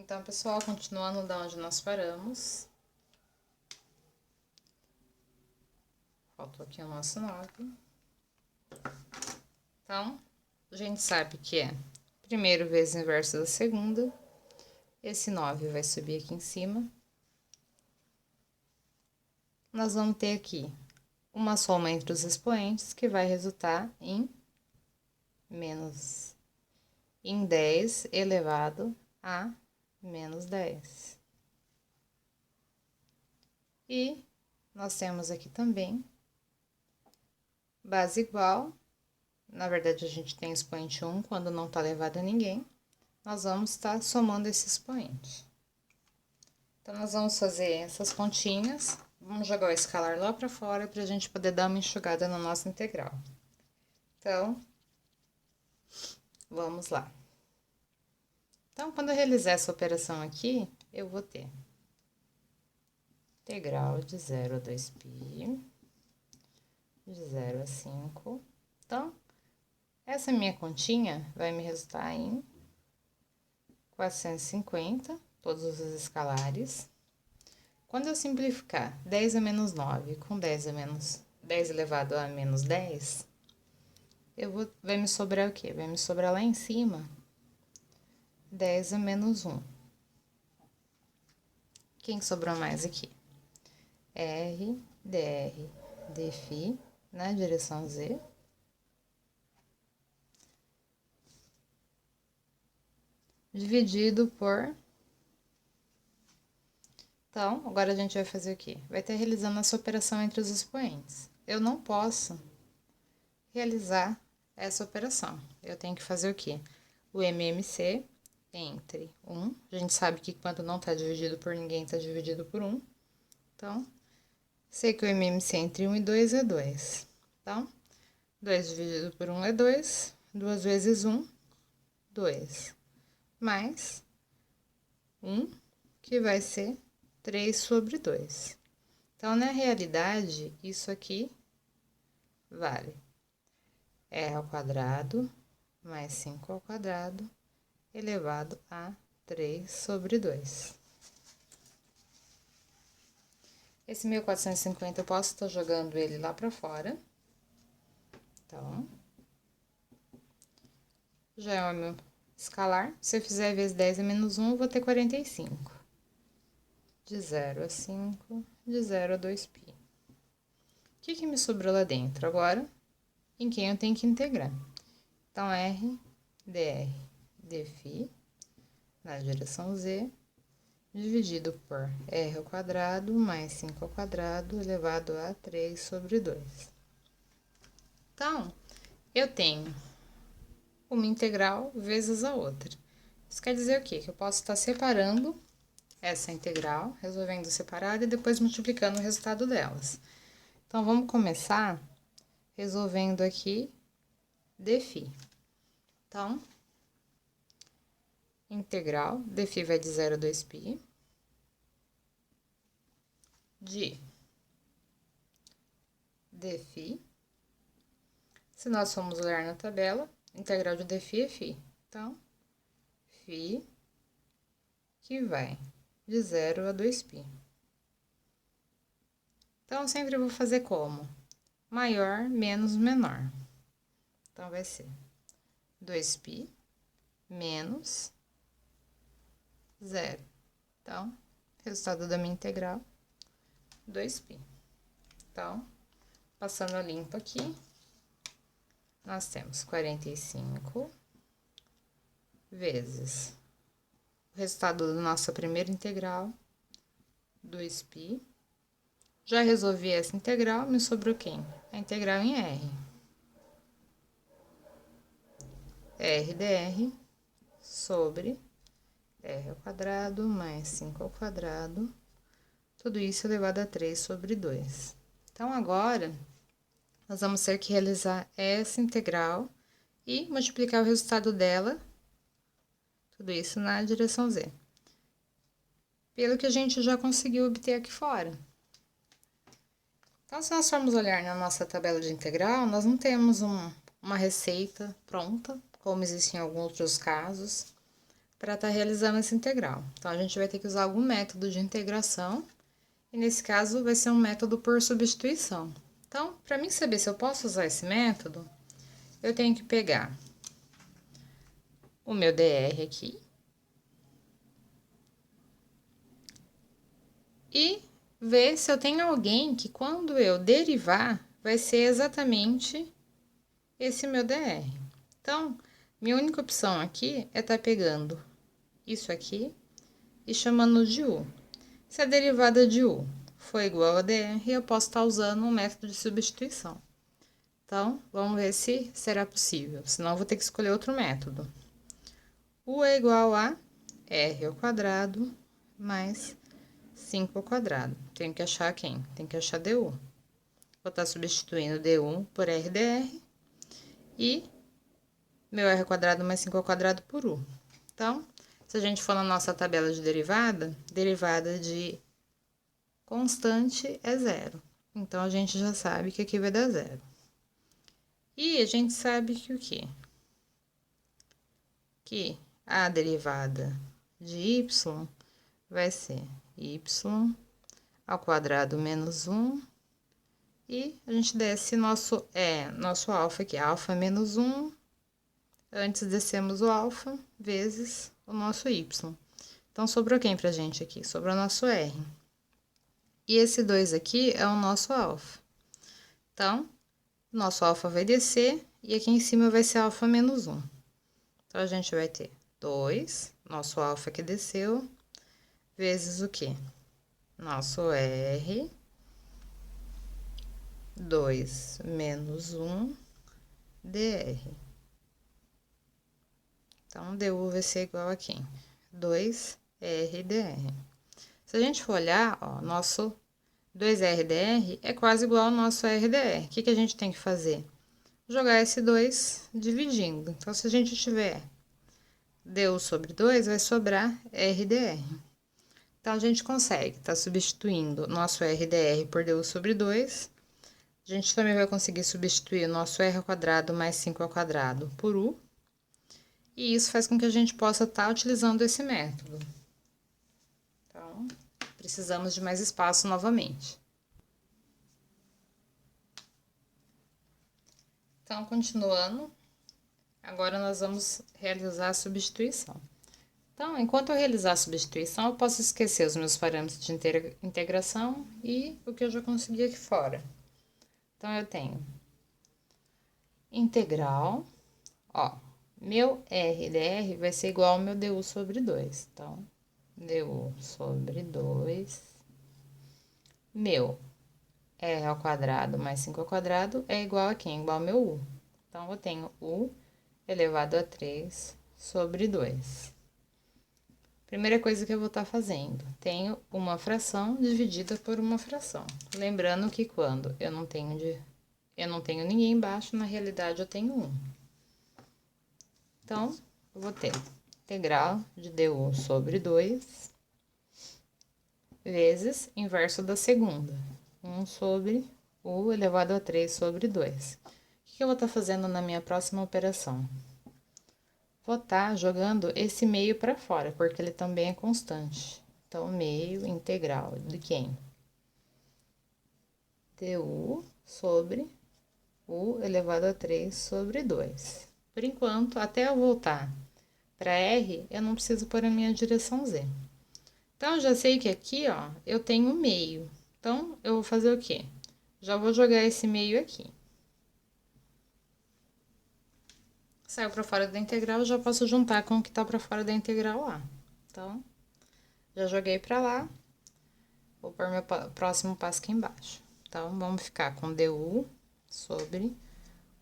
Então, pessoal, continuando da onde nós paramos. Faltou aqui o nosso 9. Então, a gente sabe que é primeiro vezes o inverso da segunda. Esse 9 vai subir aqui em cima. Nós vamos ter aqui uma soma entre os expoentes que vai resultar em em 10 elevado a menos 10. E nós temos aqui também base igual. Na verdade, a gente tem expoente 1 quando não está elevado a ninguém. Nós vamos estar somando esse expoente. Então, nós vamos fazer essas continhas. Vamos jogar o escalar lá para fora para a gente poder dar uma enxugada na nossa integral. Então, vamos lá. Então, quando eu realizar essa operação aqui, eu vou ter integral de 0 a 2π, de 0 a 5. Então, essa minha continha vai me resultar em 450, todos os escalares. Quando eu simplificar 10 a menos 9 com 10 elevado a menos 10, vai me sobrar o quê? Vai me sobrar lá em cima 10 a menos 1. Quem sobrou mais aqui? R, dr, dφ, na direção z. Dividido por... Então, agora a gente vai fazer o quê? Vai estar realizando essa operação entre os expoentes. Eu não posso realizar essa operação. Eu tenho que fazer o quê? O MMC entre 1. A gente sabe que quando não está dividido por ninguém, está dividido por 1. Então, sei que o MMC entre 1 e 2 é 2. Então, 2 dividido por 1 é 2. 2 vezes 1, 2. Mais 1, que vai ser 3 sobre 2. Então, na realidade, isso aqui vale r ao quadrado mais 5 ao quadrado elevado a 3 sobre 2. Esse 1450 eu posso estar jogando ele lá para fora. Então, já é o meu escalar. Se eu fizer vezes 10 a menos 1, eu vou ter 45. De 0 a 5, de 0 a 2π. O que me sobrou lá dentro? Agora, em quem eu tenho que integrar. Então, r, dr, dφ, na direção z, dividido por r ao quadrado mais 5 ao quadrado elevado a 3 sobre 2. Então, eu tenho uma integral vezes a outra. Isso quer dizer o quê? Que eu posso estar separando essa integral, resolvendo separada e depois multiplicando o resultado delas. Então, vamos começar resolvendo aqui dφ. Então, integral, dφ vai de 0 a 2π, de dφ. Se nós formos olhar na tabela, integral de dφ é φ. Então, φ que vai de 0 a 2π. Então, sempre vou fazer como? Maior menos menor. Então, vai ser 2π menos 0. Então, resultado da minha integral, 2π. Então, passando a limpo aqui, nós temos 45 vezes o resultado da nossa primeira integral, 2π. Já resolvi essa integral, me sobrou quem? A integral em r. R dr sobre r ao quadrado mais 5 ao quadrado, tudo isso elevado a 3 sobre 2. Então, agora, nós vamos ter que realizar essa integral e multiplicar o resultado dela, tudo isso na direção z. Pelo que a gente já conseguiu obter aqui fora. Então, se nós formos olhar na nossa tabela de integral, nós não temos uma receita pronta, como existe em alguns outros casos. para estar realizando essa integral. Então, a gente vai ter que usar algum método de integração, e nesse caso vai ser um método por substituição. Então, para mim saber se eu posso usar esse método, eu tenho que pegar o meu dr aqui e ver se eu tenho alguém que quando eu derivar, vai ser exatamente esse meu dr. Então, minha única opção aqui é estar pegando isso aqui e chamando de u. Se a derivada de u for igual a dr, eu posso estar usando um método de substituição. Então, vamos ver se será possível, senão eu vou ter que escolher outro método. U é igual a r ao quadrado mais 5 ao quadrado. Tenho que achar quem? Tem que achar du. Vou estar substituindo du por r dr e meu r ao quadrado mais 5 ao quadrado por u. Então, se a gente for na nossa tabela de derivada, derivada de constante é zero. Então, a gente já sabe que aqui vai dar zero. E a gente sabe que o quê? Que a derivada de y vai ser y ao quadrado menos 1. E a gente desce nosso alfa aqui, alfa menos 1. Antes descemos o alfa vezes o nosso y. Então, sobrou quem pra gente aqui? Sobrou o nosso r. E esse 2 aqui é o nosso alfa. Então, nosso alfa vai descer e aqui em cima vai ser alfa menos 1. Então, a gente vai ter 2, nosso alfa que desceu, vezes o quê? Nosso r, 2 menos 1, dr. Então, du vai ser igual a quem? 2r dr. Se a gente for olhar, ó, nosso 2r dr é quase igual ao nosso r dr. O que a gente tem que fazer? Jogar esse 2 dividindo. Então, se a gente tiver du sobre 2, vai sobrar r dr. Então, a gente consegue estar substituindo nosso r dr por du sobre 2. A gente também vai conseguir substituir o nosso r ao quadrado mais 5 ao quadrado por u. E isso faz com que a gente possa estar utilizando esse método. Então, precisamos de mais espaço novamente. Então, continuando, agora nós vamos realizar a substituição. Então, enquanto eu realizar a substituição, eu posso esquecer os meus parâmetros de integração e o que eu já consegui aqui fora. Então, eu tenho integral, ó, meu r dr vai ser igual ao meu du sobre 2. Então, du sobre 2, meu r ao quadrado mais 5 ao quadrado é igual a quem? Igual ao meu u. Então, eu tenho u elevado a 3 sobre 2. Primeira coisa que eu vou estar fazendo, tenho uma fração dividida por uma fração. Lembrando que quando eu não tenho ninguém embaixo, na realidade eu tenho 1. Então, eu vou ter integral de du sobre 2 vezes inverso da segunda, 1 sobre u elevado a 3 sobre 2. O que eu vou estar fazendo na minha próxima operação? Vou estar jogando esse meio para fora, porque ele também é constante. Então, meio integral de quem? Du sobre u elevado a 3 sobre 2. Por enquanto, até eu voltar para R, eu não preciso pôr a minha direção Z. Então, eu já sei que aqui, ó, eu tenho meio. Então, eu vou fazer o quê? Já vou jogar esse meio aqui. Saiu para fora da integral, eu já posso juntar com o que tá para fora da integral lá. Então, já joguei para lá. Vou pôr meu próximo passo aqui embaixo. Então, vamos ficar com du sobre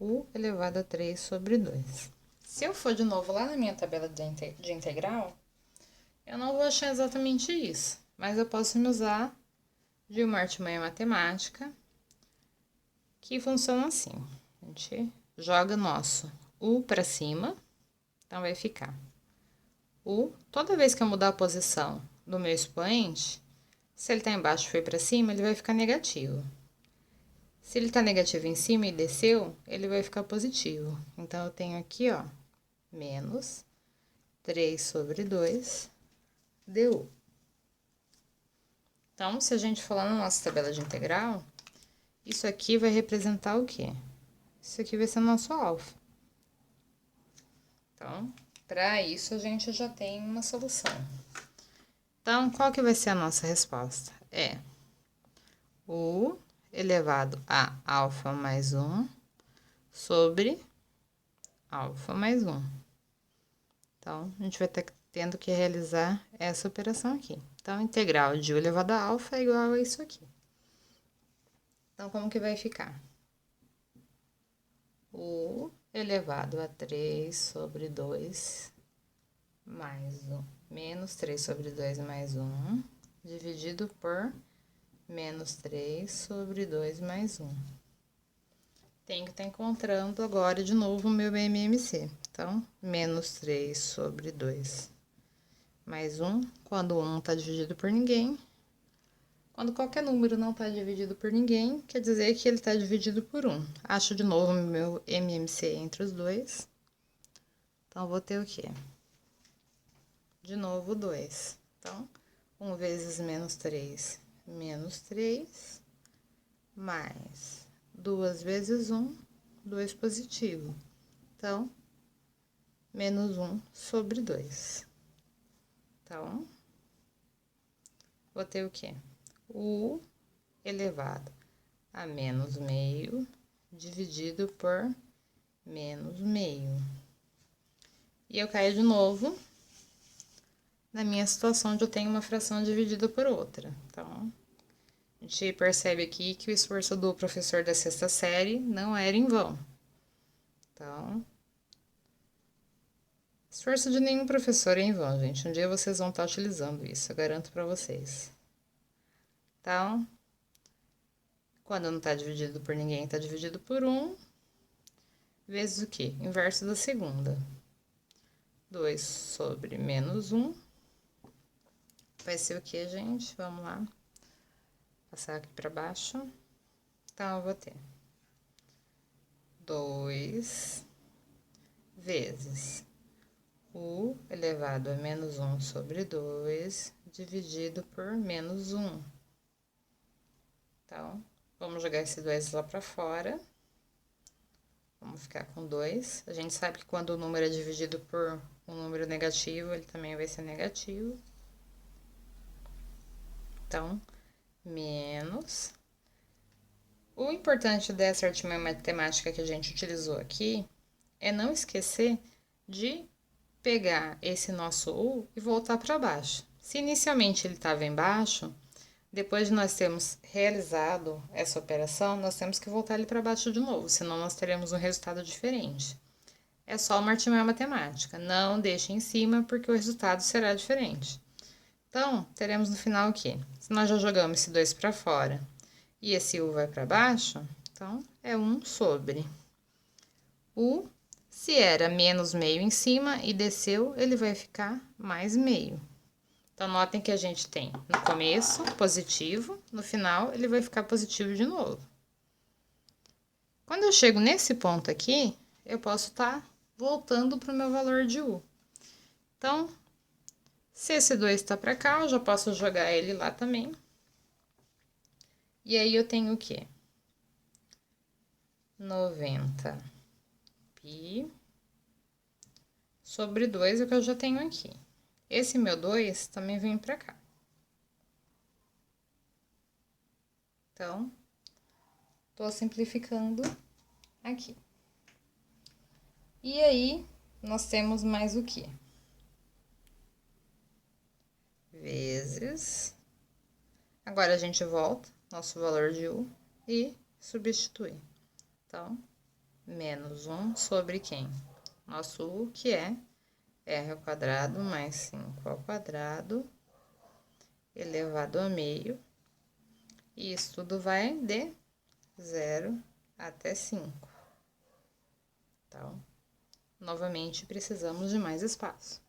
u elevado a 3 sobre 2. Se eu for de novo lá na minha tabela de integral, eu não vou achar exatamente isso, mas eu posso me usar de uma artimanha matemática que funciona assim. A gente joga nosso u para cima, então vai ficar u. Toda vez que eu mudar a posição do meu expoente, se ele tá embaixo e foi para cima, ele vai ficar negativo. Se ele tá negativo em cima e desceu, ele vai ficar positivo. Então, eu tenho aqui, ó, menos 3 sobre 2 du. Então, se a gente for lá na nossa tabela de integral, isso aqui vai representar o quê? Isso aqui vai ser o nosso alfa. Então, para isso, a gente já tem uma solução. Então, qual que vai ser a nossa resposta? É u elevado a alfa mais 1 sobre alfa mais 1. Então, a gente vai ter tendo que realizar essa operação aqui. Então, a integral de u elevado a alfa é igual a isso aqui. Então, como que vai ficar? U elevado a 3 sobre 2 mais 1, menos 3 sobre 2 mais 1, dividido por menos 3 sobre 2 mais 1. Tenho que estar encontrando agora de novo o meu MMC. Então, menos 3 sobre 2 mais 1, quando 1 não está dividido por ninguém. Quando qualquer número não está dividido por ninguém, quer dizer que ele está dividido por 1. Acho de novo o meu MMC entre os dois. Então, vou ter o quê? De novo, 2. Então, 1 vezes menos 3, mais 2 vezes 1, 2 positivo. Então, menos 1 sobre 2. Então, vou ter o quê? U elevado a menos meio dividido por menos meio. E eu caio de novo na minha situação onde eu tenho uma fração dividida por outra. Então, a gente percebe aqui que o esforço do professor da sexta série não era em vão. Então, esforço de nenhum professor é em vão, gente. Um dia vocês vão estar utilizando isso, eu garanto para vocês. Então, quando não está dividido por ninguém, está dividido por 1, vezes o quê? Inverso da segunda. 2 sobre menos 1. Vai ser o quê, gente? Vamos lá. Passar aqui para baixo. Então, eu vou ter 2 vezes u elevado a menos 1 sobre 2 dividido por menos 1. Então, vamos jogar esse 2 lá para fora. Vamos ficar com 2. A gente sabe que quando o número é dividido por um número negativo, ele também vai ser negativo. Então, menos. O importante dessa artimanha matemática que a gente utilizou aqui é não esquecer de pegar esse nosso u e voltar para baixo. Se inicialmente ele estava embaixo, depois de nós termos realizado essa operação, nós temos que voltar ele para baixo de novo, senão nós teremos um resultado diferente. É só uma artimanha matemática, não deixe em cima porque o resultado será diferente. Então, teremos no final o quê? Se nós já jogamos esse 2 para fora e esse u vai para baixo, então é 1 sobre u. Se era menos meio em cima e desceu, ele vai ficar mais meio. Então, notem que a gente tem no começo positivo, no final ele vai ficar positivo de novo. Quando eu chego nesse ponto aqui, eu posso estar voltando para o meu valor de u. Então, se esse 2 está para cá, eu já posso jogar ele lá também. E aí, eu tenho o quê? 90 π sobre 2 é o que eu já tenho aqui. Esse meu 2 também vem para cá. Então, tô simplificando aqui. E aí, nós temos mais o quê? Vezes. Agora, a gente volta nosso valor de u e substitui. Então, menos 1 sobre quem? Nosso u, que é r ao quadrado mais 5 ao quadrado elevado a meio. E isso tudo vai de 0 até 5. Então, novamente, precisamos de mais espaço.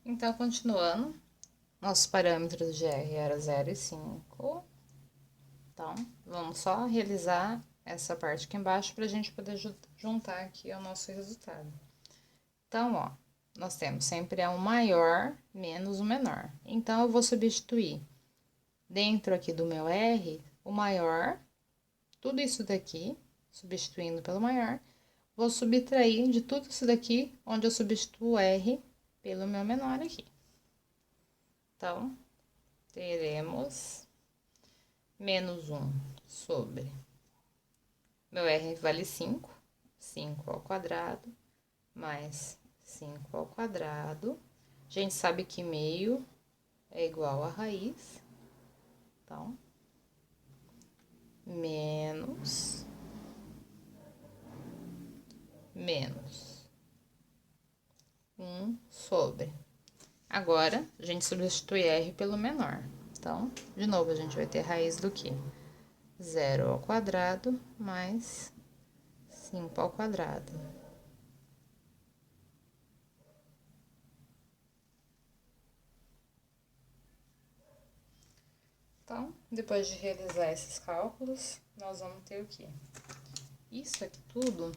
Então, continuando, nossos parâmetros de R eram 0 e 5. Então, vamos só realizar essa parte aqui embaixo para a gente poder juntar aqui o nosso resultado. Então, ó, nós temos sempre o maior menos o menor. Então, eu vou substituir dentro aqui do meu R, o maior, tudo isso daqui, substituindo pelo maior, vou subtrair de tudo isso daqui, onde eu substituo o R pelo meu menor aqui. Então, teremos menos 1 sobre... Meu R vale 5, 5 ao quadrado, mais 5 ao quadrado. A gente sabe que meio é igual a raiz. Então, menos 1 sobre. Agora, a gente substitui R pelo menor. Então, de novo, a gente vai ter raiz do quê? 0 ao quadrado mais 5 ao quadrado. Então, depois de realizar esses cálculos, nós vamos ter o quê? Isso aqui tudo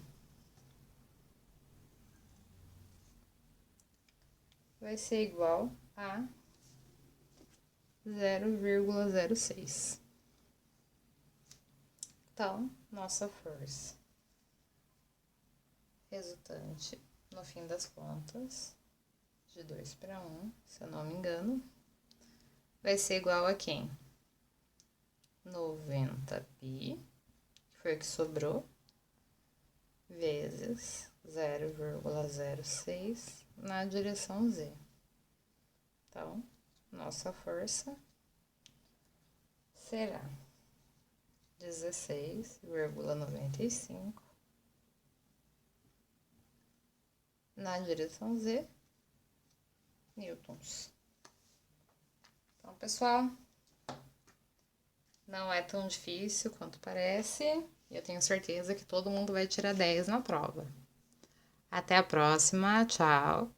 vai ser igual a 0,06. Então, nossa força resultante, no fim das contas, de 2/1, se eu não me engano, vai ser igual a quem? 90π, que foi o que sobrou, vezes 0,06 na direção Z. Então, nossa força será 16,95 na direção Z, newtons. Então, pessoal, não é tão difícil quanto parece, e eu tenho certeza que todo mundo vai tirar 10 na prova. Até a próxima, tchau!